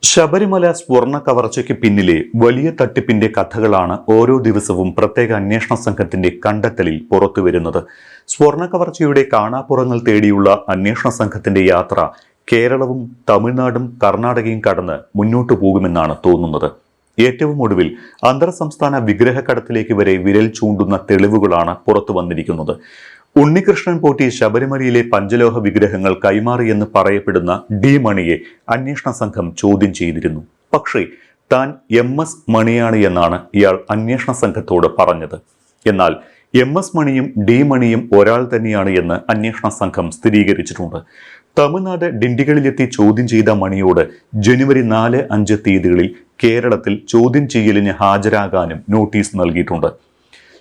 ശബരിമല സ്വർണ്ണ കവർച്ചയ്ക്ക് പിന്നിലെ വലിയ തട്ടിപ്പിന്റെ കഥകളാണ് ഓരോ ദിവസവും പ്രത്യേക അന്വേഷണ സംഘത്തിന്റെ കണ്ടെത്തലിൽ പുറത്തുവരുന്നത്. സ്വർണ്ണ കവർച്ചയുടെ കാണാപ്പുറങ്ങൾ തേടിയുള്ള അന്വേഷണ സംഘത്തിന്റെ യാത്ര കേരളവും തമിഴ്നാടും കർണാടകയും കടന്ന് മുന്നോട്ടു പോകുമെന്നാണ് തോന്നുന്നത്. ഏറ്റവും ഒടുവിൽ അന്തർ സംസ്ഥാന വിഗ്രഹക്കടത്തിലേക്ക് വരെ വിരൽ ചൂണ്ടുന്ന തെളിവുകളാണ് പുറത്തു വന്നിരിക്കുന്നത്. ഉണ്ണികൃഷ്ണൻ പോറ്റി ശബരിമലയിലെ പഞ്ചലോഹ വിഗ്രഹങ്ങൾ കൈമാറിയെന്ന് പറയപ്പെടുന്ന ഡി മണിയെ അന്വേഷണ സംഘം ചോദ്യം ചെയ്തിരുന്നു. പക്ഷേ താൻ MS മണിയാണ് എന്നാണ് ഇയാൾ അന്വേഷണ സംഘത്തോട് പറഞ്ഞത്. എന്നാൽ MS മണിയും ഡി മണിയും ഒരാൾ തന്നെയാണ് എന്ന് അന്വേഷണ സംഘം സ്ഥിരീകരിച്ചിട്ടുണ്ട്. തമിഴ്നാട് ഡിണ്ടിഗലിലെത്തി ചോദ്യം ചെയ്ത മണിയോട് ജനുവരി 4-5 തീയതികളിൽ കേരളത്തിൽ ചോദ്യം ചെയ്യലിന് ഹാജരാകാനും നോട്ടീസ് നൽകിയിട്ടുണ്ട്.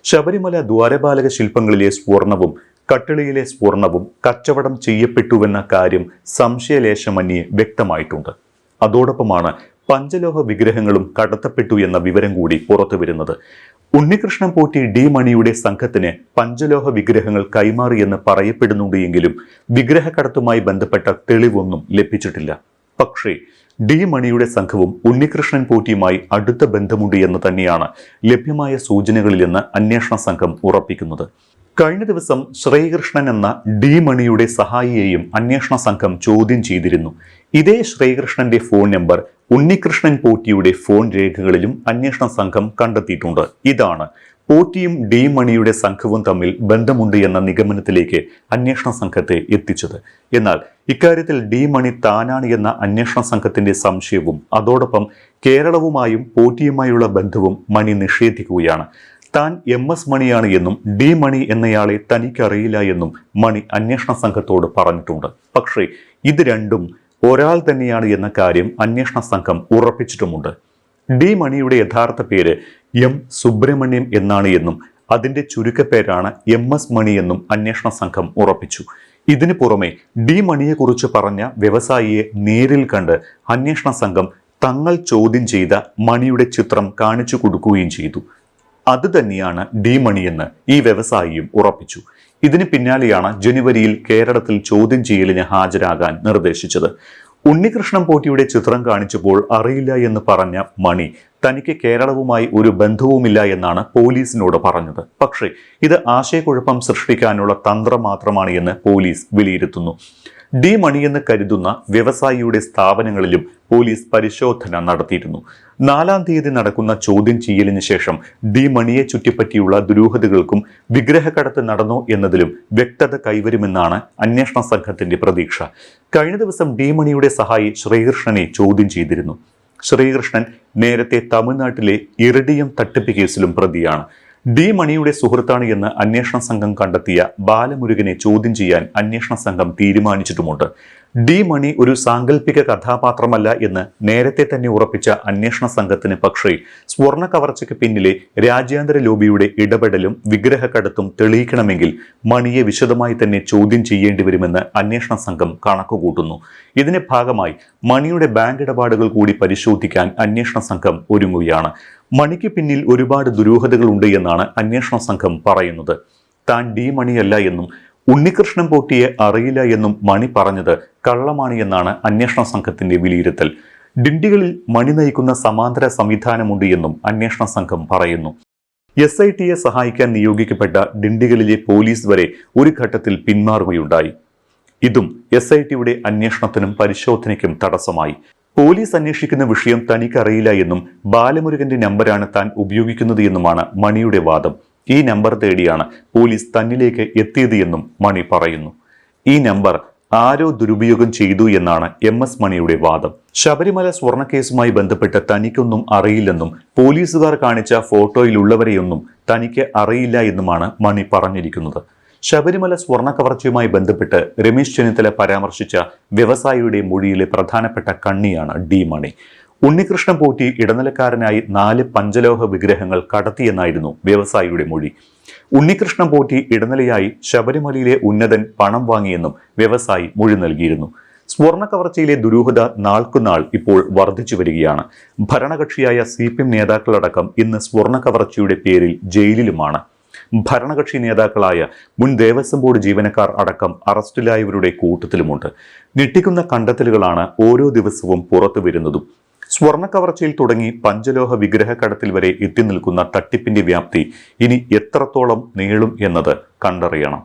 ശബരിമല ദ്വാരപാലക ശില്പങ്ങളിലെ സ്വർണവും കട്ടിളിയിലെ സ്വർണവും കച്ചവടം ചെയ്യപ്പെട്ടുവെന്ന കാര്യം സംശയലേശമന്യേ വ്യക്തമായിട്ടുണ്ട്. അതോടൊപ്പമാണ് പഞ്ചലോഹ വിഗ്രഹങ്ങളും കടത്തപ്പെട്ടു എന്ന വിവരം കൂടി പുറത്തുവരുന്നത്. ഉണ്ണികൃഷ്ണൻ പോറ്റി ഡി മണിയുടെ സംഘത്തിന് പഞ്ചലോഹ വിഗ്രഹങ്ങൾ കൈമാറിയെന്ന് പറയപ്പെടുന്നുണ്ട് എങ്കിലും വിഗ്രഹക്കടത്തുമായി ബന്ധപ്പെട്ട തെളിവൊന്നും ലഭിച്ചിട്ടില്ല. പക്ഷേ ഡി മണിയുടെ സംഘവും ഉണ്ണികൃഷ്ണൻ പോറ്റിയുമായി അടുത്ത ബന്ധമുണ്ട് എന്ന് തന്നെയാണ് ലഭ്യമായ സൂചനകളിലെന്ന് അന്വേഷണ സംഘം ഉറപ്പിക്കുന്നത്. കഴിഞ്ഞ ദിവസം ശ്രീകൃഷ്ണൻ എന്ന ഡി മണിയുടെ സഹായിയെയും അന്വേഷണ സംഘം ചോദ്യം ചെയ്തിരുന്നു. ഇതേ ശ്രീകൃഷ്ണന്റെ ഫോൺ നമ്പർ ഉണ്ണികൃഷ്ണൻ പോറ്റിയുടെ ഫോൺ രേഖകളിലും അന്വേഷണ സംഘം കണ്ടെത്തിയിട്ടുണ്ട്. ഇതാണ് പോറ്റിയും ഡി മണിയുടെ സംഘവും തമ്മിൽ ബന്ധമുണ്ട് എന്ന നിഗമനത്തിലേക്ക് അന്വേഷണ സംഘത്തെ എത്തിച്ചത്. എന്നാൽ ഇക്കാര്യത്തിൽ ഡി മണി താനാണ് എന്ന അന്വേഷണ സംഘത്തിന്റെ സംശയവും അതോടൊപ്പം കേരളവുമായും പോറ്റിയുമായുള്ള ബന്ധവും മണി നിഷേധിക്കുകയാണ്. താൻ MS മണിയാണ് എന്നും ഡി മണി എന്നയാളെ തനിക്കറിയില്ല എന്നും മണി അന്വേഷണ സംഘത്തോട് പറഞ്ഞിട്ടുണ്ട്. പക്ഷേ ഇത് രണ്ടും ഒരാൾ തന്നെയാണ് എന്ന കാര്യം അന്വേഷണ സംഘം ഉറപ്പിച്ചിട്ടുമുണ്ട്. ഡി മണിയുടെ യഥാർത്ഥ പേര് M സുബ്രഹ്മണ്യം എന്നാണ് എന്നും അതിന്റെ ചുരുക്കപ്പേരാണ് MS മണി എന്നും അന്വേഷണ സംഘം ഉറപ്പിച്ചു. ഇതിനു പുറമെ ഡി മണിയെക്കുറിച്ച് പറഞ്ഞ വ്യവസായിയെ നേരിൽ കണ്ട് അന്വേഷണ സംഘം തങ്ങൾ ചോദ്യം ചെയ്ത മണിയുടെ ചിത്രം കാണിച്ചു കൊടുക്കുകയും ചെയ്തു. അത് തന്നെയാണ് ഡി മണിയെന്ന് ഈ വ്യവസായിയും ഉറപ്പിച്ചു. ഇതിന് പിന്നാലെയാണ് ജനുവരിയിൽ കേരളത്തിൽ ചോദ്യം ചെയ്യലിന് ഹാജരാകാൻ നിർദ്ദേശിച്ചത്. ഉണ്ണികൃഷ്ണൻ പോറ്റിയുടെ ചിത്രം കാണിച്ചപ്പോൾ അറിയില്ല എന്ന് പറഞ്ഞ മണി തനിക്ക് കേരളവുമായി ഒരു ബന്ധവുമില്ല എന്നാണ് പോലീസിനോട് പറഞ്ഞത്. പക്ഷേ ഇത് ആശയക്കുഴപ്പം സൃഷ്ടിക്കാനുള്ള തന്ത്രം മാത്രമാണ് എന്ന് പോലീസ് വിലയിരുത്തുന്നു. ഡി മണിയെന്ന് കരുതുന്ന വ്യവസായിയുടെ സ്ഥാപനങ്ങളിലും പോലീസ് പരിശോധന നടത്തിയിരുന്നു. 4-ാം തീയതി നടക്കുന്ന ചോദ്യം ചെയ്യലിന് ശേഷം ഡി മണിയെ ചുറ്റിപ്പറ്റിയുള്ള ദുരൂഹതകൾക്കും വിഗ്രഹക്കടത്ത് നടന്നോ എന്നതിലും വ്യക്തത കൈവരുമെന്നാണ് അന്വേഷണ സംഘത്തിന്റെ പ്രതീക്ഷ. കഴിഞ്ഞ ദിവസം ഡി മണിയുടെ സഹായി ശ്രീകൃഷ്ണനെ ചോദ്യം ചെയ്തിരുന്നു. ശ്രീകൃഷ്ണൻ നേരത്തെ തമിഴ്നാട്ടിലെ ഇറിഡിയം തട്ടിപ്പ് കേസിലും പ്രതിയാണ്. ഡി മണിയുടെ സുഹൃത്താണ് എന്ന് അന്വേഷണ സംഘം കണ്ടെത്തിയ ബാലമുരുകനെ ചോദ്യം ചെയ്യാൻ അന്വേഷണ സംഘം തീരുമാനിച്ചിട്ടുമുണ്ട്. ഡി മണി ഒരു സാങ്കല്പിക കഥാപാത്രമല്ല എന്ന് നേരത്തെ തന്നെ ഉറപ്പിച്ച അന്വേഷണ സംഘത്തിന് പക്ഷേ സ്വർണ്ണ കവർച്ചയ്ക്ക് പിന്നിലെ രാജ്യാന്തര ലോബിയുടെ ഇടപെടലും വിഗ്രഹക്കടത്തും തെളിയിക്കണമെങ്കിൽ മണിയെ വിശദമായി തന്നെ ചോദ്യം ചെയ്യേണ്ടി വരുമെന്ന് അന്വേഷണ സംഘം കണക്കുകൂട്ടുന്നു. ഇതിന്റെ ഭാഗമായി മണിയുടെ ബാങ്ക് ഇടപാടുകൾ കൂടി പരിശോധിക്കാൻ അന്വേഷണ സംഘം ഒരുങ്ങുകയാണ്. മണിക്ക് പിന്നിൽ ഒരുപാട് ദുരൂഹതകൾ ഉണ്ട് എന്നാണ് അന്വേഷണ സംഘം പറയുന്നത്. താൻ ഡി മണിയല്ല എന്നും ഉണ്ണികൃഷ്ണൻ പോറ്റിയെ അറിയില്ല എന്നും മണി പറഞ്ഞത് കള്ളമാണ് എന്നാണ് അന്വേഷണ സംഘത്തിന്റെ വിലയിരുത്തൽ. ഡിണ്ടികളിൽ മണി നയിക്കുന്ന സമാന്തര സംവിധാനമുണ്ട് എന്നും അന്വേഷണ സംഘം പറയുന്നു. SITയെ സഹായിക്കാൻ നിയോഗിക്കപ്പെട്ട ഡിണ്ടികളിലെ പോലീസ് വരെ ഒരു ഘട്ടത്തിൽ പിന്മാറുകയുണ്ടായി. ഇതും SITയുടെ അന്വേഷണത്തിനും പരിശോധനയ്ക്കും തടസ്സമായി. പോലീസ് അന്വേഷിക്കുന്ന വിഷയം തനിക്കറിയില്ല എന്നും ബാലമുരുകന്റെ നമ്പറാണ് താൻ ഉപയോഗിക്കുന്നത് എന്നുമാണ് മണിയുടെ വാദം. ഈ നമ്പർ തേടിയാണ് പോലീസ് തന്നിലേക്ക് എത്തിയത് എന്നും മണി പറയുന്നു. ഈ നമ്പർ ആരോ ദുരുപയോഗം ചെയ്തു എന്നാണ് MS മണിയുടെ വാദം. ശബരിമല സ്വർണ്ണക്കേസുമായി ബന്ധപ്പെട്ട് തനിക്കൊന്നും അറിയില്ലെന്നും പോലീസുകാർ കാണിച്ച ഫോട്ടോയിലുള്ളവരെയൊന്നും തനിക്ക് അറിയില്ല എന്നുമാണ് മണി പറഞ്ഞിരിക്കുന്നത്. ശബരിമല സ്വർണ്ണ കവർച്ചയുമായി ബന്ധപ്പെട്ട് രമേശ് ചെന്നിത്തല പരാമർശിച്ച വ്യവസായിയുടെ മൊഴിയിലെ പ്രധാനപ്പെട്ട കണ്ണിയാണ് ഡി മണി. ഉണ്ണികൃഷ്ണൻ പോറ്റി ഇടനിലക്കാരനായി 4 പഞ്ചലോഹ വിഗ്രഹങ്ങൾ കടത്തിയെന്നായിരുന്നു വ്യവസായിയുടെ മൊഴി. ഉണ്ണികൃഷ്ണൻ പോറ്റി ഇടനിലയായി ശബരിമലയിലെ ഉന്നതൻ പണം വാങ്ങിയെന്നും വ്യവസായി മൊഴി നൽകിയിരുന്നു. സ്വർണ്ണ കവർച്ചയിലെ ദുരൂഹത നാൾക്കുനാൾ ഇപ്പോൾ വർദ്ധിച്ചു വരികയാണ്. ഭരണകക്ഷിയായ CPM നേതാക്കളടക്കം ഇന്ന് സ്വർണ്ണ കവർച്ചയുടെ പേരിൽ ജയിലിലുമാണ്. ഭരണകക്ഷി നേതാക്കളായ മുൻ ദേവസ്വം ബോർഡ് ജീവനക്കാർ അടക്കം അറസ്റ്റിലായവരുടെ കൂട്ടത്തിലുമുണ്ട്. ഞെട്ടിക്കുന്ന കണ്ടെത്തലുകളാണ് ഓരോ ദിവസവും പുറത്തു വരുന്നതും. സ്വർണ്ണക്കവർച്ചയിൽ തുടങ്ങി പഞ്ചലോഹ വിഗ്രഹക്കടത്തിൽ വരെ എത്തി നിൽക്കുന്ന തട്ടിപ്പിന്റെ വ്യാപ്തി ഇനി എത്രത്തോളം നീളും എന്നത് കണ്ടറിയണം.